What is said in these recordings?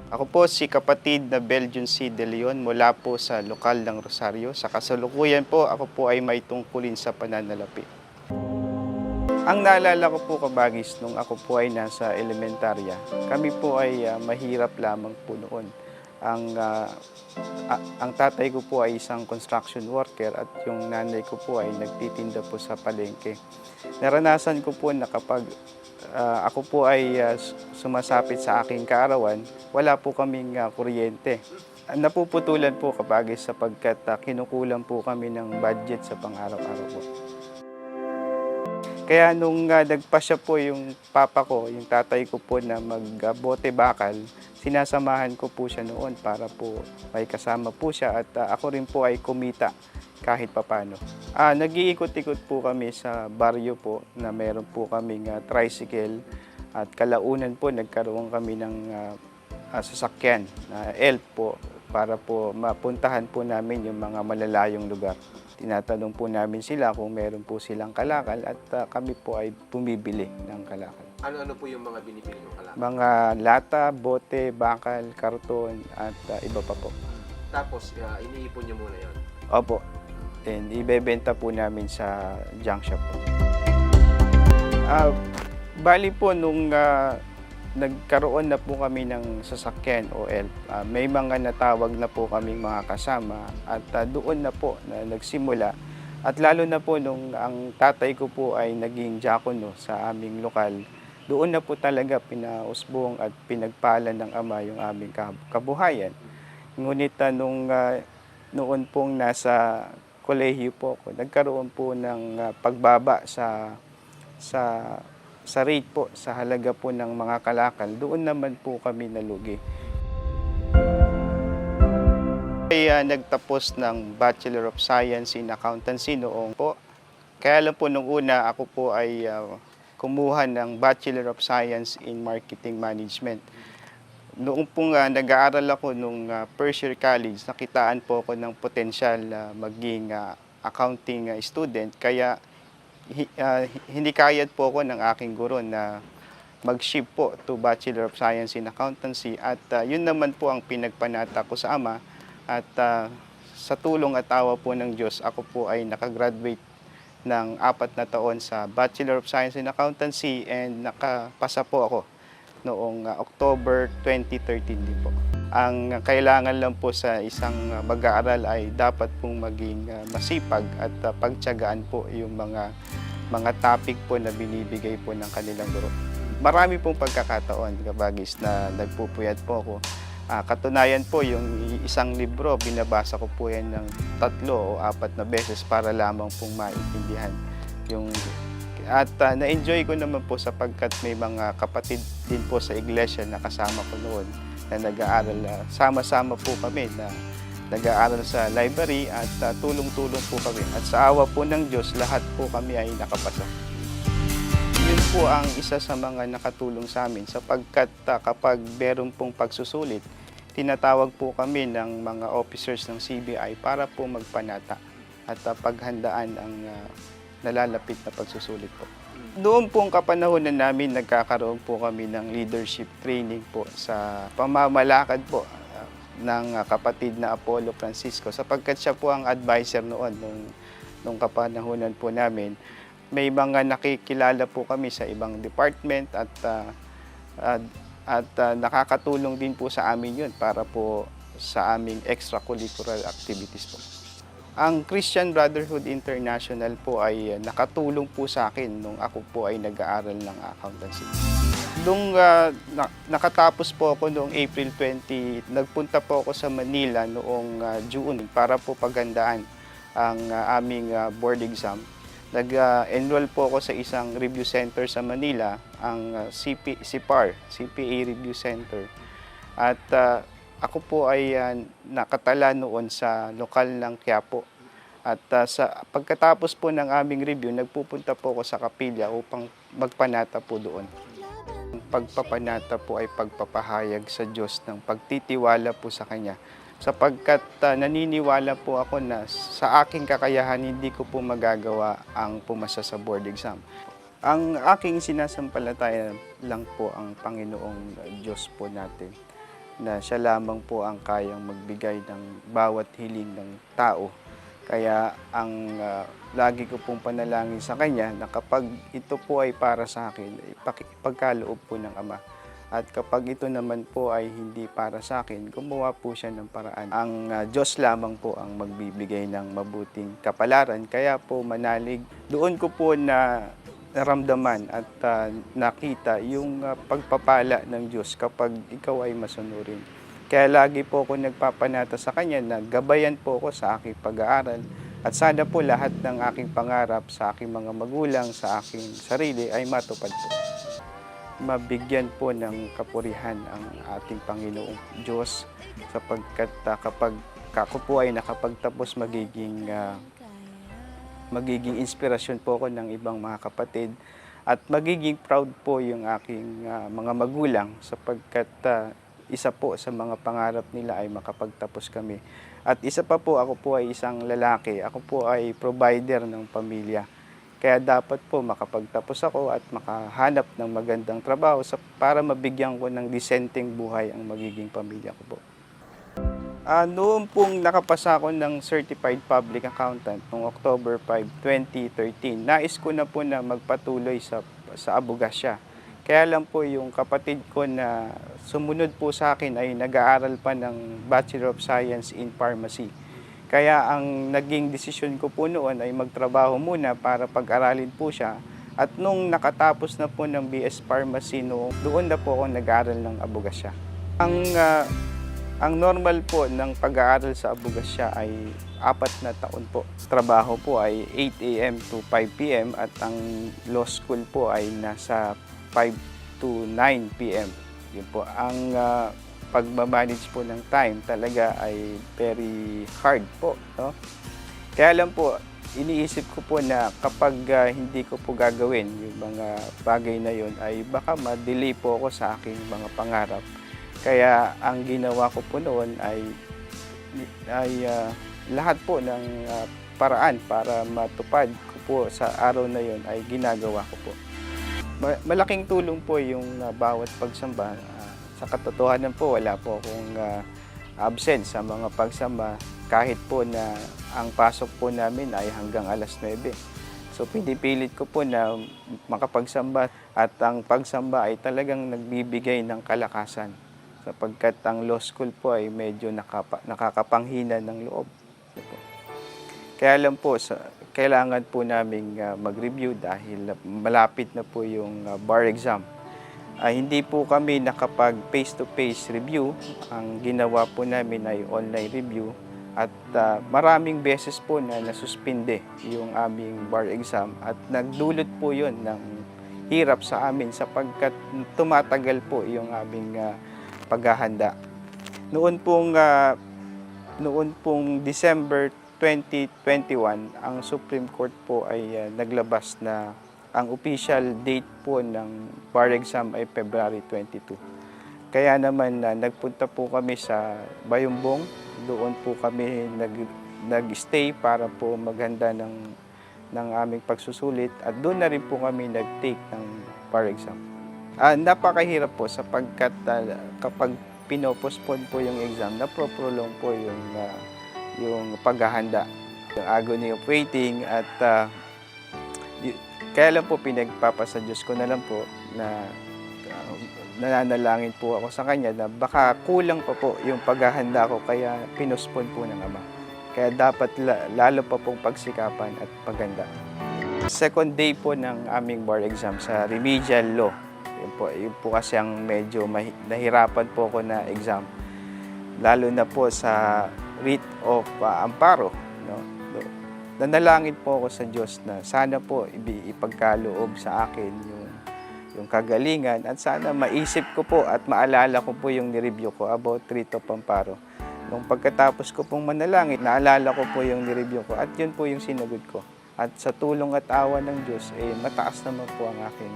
Ako po si kapatid na Belgian C. De Leon mula po sa lokal ng Rosario. Sa kasalukuyan po, ako po ay may tungkulin sa pananalapi. Ang naalala ko po kabagis nung ako po ay nasa elementarya, kami po ay mahirap lamang po noon. Ang tatay ko po ay isang construction worker at yung nanay ko po ay nagtitinda po sa palengke. Naranasan ko po na kapag ako po ay sumasapit sa aking kaarawan, wala po kaming kuryente. Napuputulan po kabagis sapagkat kinukulang po kami ng budget sa pang-araw-araw po. Kaya nung nagpasya po yung papa ko, yung tatay ko po na magbote bakal, sinasamahan ko po siya noon para po may kasama po siya at ako rin po ay kumita kahit papano. Nag-iikot-ikot po kami sa baryo po na meron po kaming tricycle at kalaunan po nagkaroon kami ng sasakyan na elf po para po mapuntahan po namin yung mga malalayong lugar. Tinatanong po namin sila kung meron po silang kalakal at kami po ay bumibili ng kalakal. Ano-ano po yung mga binibili ng kalakal? Mga lata, bote, bakal, karton at iba pa po. Tapos, iniipon niyo muna yon. Opo. Then, ibebenta po namin sa junk shop po. Bali po, nung nagkaroon na po kami ng sasakyan o elf, may mga natawag na po kaming mga kasama at doon na po na nagsimula. At lalo na po nung ang tatay ko po ay naging diakono sa aming lokal, doon na po talaga pinausbong at pinagpala ng Ama yung aming kabuhayan. Ngunit noon pong nasa kolehiyo po ako, nagkaroon po ng pagbaba sa rate po, sa halaga po ng mga kalakal. Doon naman po kami nalugi. Nagtapos ng Bachelor of Science in Accountancy noong po. Kaya lang po nung una ako po ay kumuha ng Bachelor of Science in Marketing Management. Noong po nag-aaral ako nung first year college, nakitaan po ako ng potensyal maging accounting student. Kaya hindi kayat po ako ng aking guro na mag-shift po to Bachelor of Science in Accountancy at yun naman po ang pinagpanata ko sa Ama at sa tulong at awa po ng Diyos, ako po ay nakagraduate ng 4 na taon sa Bachelor of Science in Accountancy and nakapasa po ako noong October 2013 din po. Ang kailangan lang po sa isang mag-aaral ay dapat pong maging masipag at pagtiyagaan po yung mga topic po na binibigay po ng kanilang guro. Marami pong pagkakataon kabagis na nagpupuyat po ako. Katunayan po yung isang libro, binabasa ko po yan ng 3 o 4 na beses para lamang pong maintindihan yung. At na-enjoy ko naman po sapagkat may mga kapatid din po sa iglesia na kasama ko noon na nag-aaral. Sama-sama po kami na nag-aaral sa library at tulong-tulong po kami. At sa awa po ng Diyos, lahat po kami ay nakapasa. Yun po ang isa sa mga nakatulong sa amin sapagkat kapag meron pong pagsusulit, tinatawag po kami ng mga officers ng CBI para po magpanata at paghandaan ang nalalapit na pagsusulit po. Doon pong kapanahonan namin, nagkakaroon po kami ng leadership training po sa pamamalakad po ng kapatid na Apollo Francisco sapagkat siya po ang advisor noon nung kapanahonan po namin. May mga nakikilala po kami sa ibang department at nakakatulong din po sa amin yun para po sa aming extracurricular activities po. Ang Christian Brotherhood International po ay nakatulong po sa akin nung ako po ay nag-aaral ng accountancy. Nung nakatapos po ako noong April 20, nagpunta po ako sa Manila noong June para po paghandaan ang aming board exam. Nag-enroll po ako sa isang review center sa Manila, ang CPAR, CPA Review Center. At ako po ay nakatala noon sa lokal ng Quiapo. At sa pagkatapos po ng aming review, nagpupunta po ako sa kapilya upang magpanata po doon. Ang pagpapanata po ay pagpapahayag sa Diyos ng pagtitiwala po sa Kanya. Sapagkat naniniwala po ako na sa aking kakayahan, hindi ko po magagawa ang pumasa sa board exam. Ang aking sinasampalataya lang po ang Panginoong Diyos po natin. na siya lamang po ang kayang magbigay ng bawat hiling ng tao. Kaya ang lagi ko pong panalangin sa Kanya na kapag ito po ay para sa akin, ipagkaloob po ng Ama. At kapag ito naman po ay hindi para sa akin, gumawa po siya ng paraan. Ang Diyos lamang po ang magbibigay ng mabuting kapalaran. Kaya po manalig, doon ko po na naramdaman at nakita yung pagpapala ng Diyos kapag ikaw ay masunurin. Kaya lagi po ako nagpapanata sa Kanya na gabayan po ako sa aking pag-aaral. At sana po lahat ng aking pangarap sa aking mga magulang, sa aking sarili ay matupad po. Mabigyan po ng kapurihan ang ating Panginoong Diyos sapagkat kapag ako po ay nakapagtapos magiging inspirasyon po ako ng ibang mga kapatid at magiging proud po yung aking mga magulang sapagkat isa po sa mga pangarap nila ay makapagtapos kami. At isa pa po, ako po ay isang lalaki, ako po ay provider ng pamilya. Kaya dapat po makapagtapos ako at makahanap ng magandang trabaho para mabigyan ko ng disenteng buhay ang magiging pamilya ko po. Noong pong nakapasa ako ng Certified Public Accountant noong October 5, 2013, nais ko na po na magpatuloy sa abogasya. Kaya lang po yung kapatid ko na sumunod po sa akin ay nag-aaral pa ng Bachelor of Science in Pharmacy. Kaya ang naging desisyon ko po noon ay magtrabaho muna para pag-aralin po siya. At nung nakatapos na po ng BS Pharmacy doon na po ako nag-aaral ng abogasya. Ang normal po ng pag-aaral sa abogasya ay 4 na taon po. Trabaho po ay 8 a.m. to 5 p.m. at ang law school po ay nasa 5 to 9 p.m. Yun po. Ang pagmamanage po ng time talaga ay very hard po. No? Kaya lang po, iniisip ko po na kapag hindi ko po gagawin yung mga bagay na yun ay baka ma-delay po ako sa aking mga pangarap. Kaya ang ginawa ko po noon ay lahat po ng paraan para matupad ko po sa araw na yun ay ginagawa ko po. Malaking tulong po yung bawat pagsamba. Sa katotohanan po, wala po akong absent sa mga pagsamba kahit po na ang pasok po namin ay hanggang alas 9. So pinipilit ko po na makapagsamba at ang pagsamba ay talagang nagbibigay ng kalakasan sapagkat ang law school po ay medyo nakakapanghina ng loob. Kaya lang po, kailangan po namin mag-review dahil malapit na po yung bar exam. Hindi po kami nakapag face-to-face review. Ang ginawa po namin ay online review at maraming beses po na nasuspinde yung aming bar exam at nagdulot po yun ng hirap sa amin sapagkat tumatagal po yung aming paghahanda. Noon pong December 2021, ang Supreme Court po ay naglabas na ang official date po ng bar exam ay February 22. Kaya naman nagpunta po kami sa Bayumbong. Doon po kami nag-stay para po maghanda ng aming pagsusulit at doon na rin po kami nag-take ng bar exam. Napakahirap po sapagkat kapag pinopostpone po yung exam, naproprolong po yung paghahanda. Yung agony of waiting at kaya lang po pinagpapasa Diyos ko na lang po na nananalangin po ako sa Kanya na baka kulang pa po yung paghahanda ko kaya pinospon po ng Ama. Kaya dapat lalo pa pong pagsikapan at paghanda. Second day po ng aming bar exam sa remedial law. Yun po kasi ang medyo nahirapan po ako na exam. Lalo na po sa writ of amparo. No? Nanalangin po ako sa Diyos na sana po ipagkaloob sa akin yung kagalingan at sana maisip ko po at maalala ko po yung nireview ko about writ of amparo. Nung pagkatapos ko pong manalangin, naalala ko po yung nireview ko at yun po yung sinagot ko. At sa tulong at awa ng Diyos, mataas naman po ang aking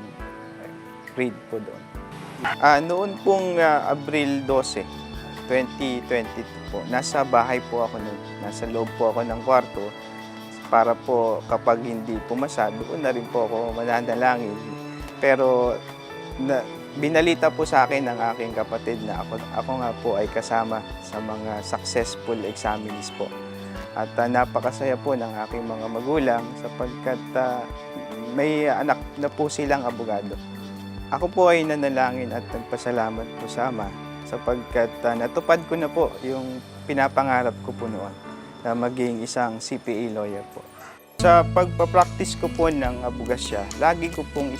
grade po doon. Noon pong Abril 12, 2022 po, nasa bahay po ako noon. Nasa loob po ako ng kwarto para po kapag hindi pumasa, doon na rin po ako mananalangin. Pero Binalita po sa akin ng aking kapatid na ako nga po ay kasama sa mga successful examinees po. At napakasaya po ng aking mga magulang sapagkat may anak na po silang abogado. Ako po ay nanalangin at nagpasalamat po sa Ama sapagkat natupad ko na po yung pinapangarap ko po noon na maging isang CPA lawyer po. Sa pagpapractice ko po ng abogasya, lagi ko pong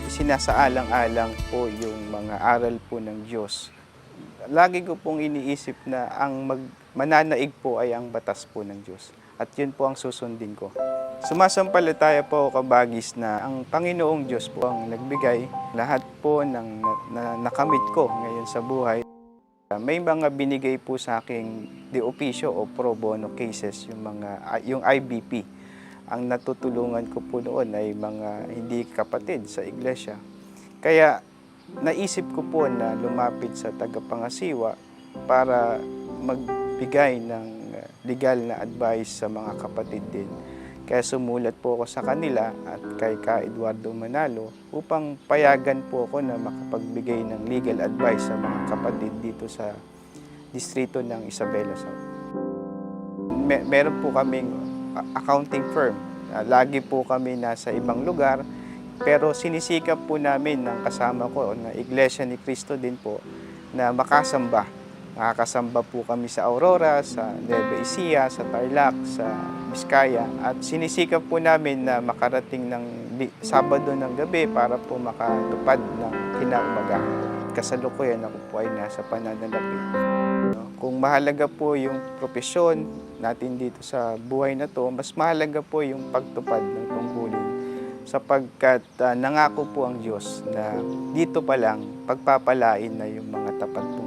isinasaalang-alang po yung mga aral po ng Diyos. Lagi ko pong iniisip na ang mananaig po ay ang batas po ng Diyos. At yun po ang susundin ko. Sumasampalataya po ako kabagis na ang Panginoong Diyos po ang nagbigay lahat po ng nakamit ko ngayon sa buhay. May mga binigay po sa aking de officio o pro bono cases, yung IBP. Ang natutulungan ko po noon ay mga hindi kapatid sa iglesia. Kaya naisip ko po na lumapit sa tagapangasiwa para magbigay ng legal na advice sa mga kapatid din. Kaya sumulat po ako sa kanila at kay Ka Eduardo Manalo upang payagan po ako na makapagbigay ng legal advice sa mga kapatid dito sa distrito ng Isabela South. Meron po kaming accounting firm. Lagi po kami nasa ibang lugar, pero sinisikap po namin ng kasama ko na Iglesia ni Cristo din po na makasamba. Nakakasamba po kami sa Aurora, sa Nueva Ecija, sa Tarlac, sa Vizcaya. At sinisikap po namin na makarating ng Sabado ng gabi para po makatupad ng kinaumagahan. Kasalukuyan ako po ay nasa pananalapi. Kung mahalaga po yung propesyon natin dito sa buhay na to, mas mahalaga po yung pagtupad ng tungkulin. Sapagkat nangako po ang Diyos na dito pa lang pagpapalain na yung mga tapat po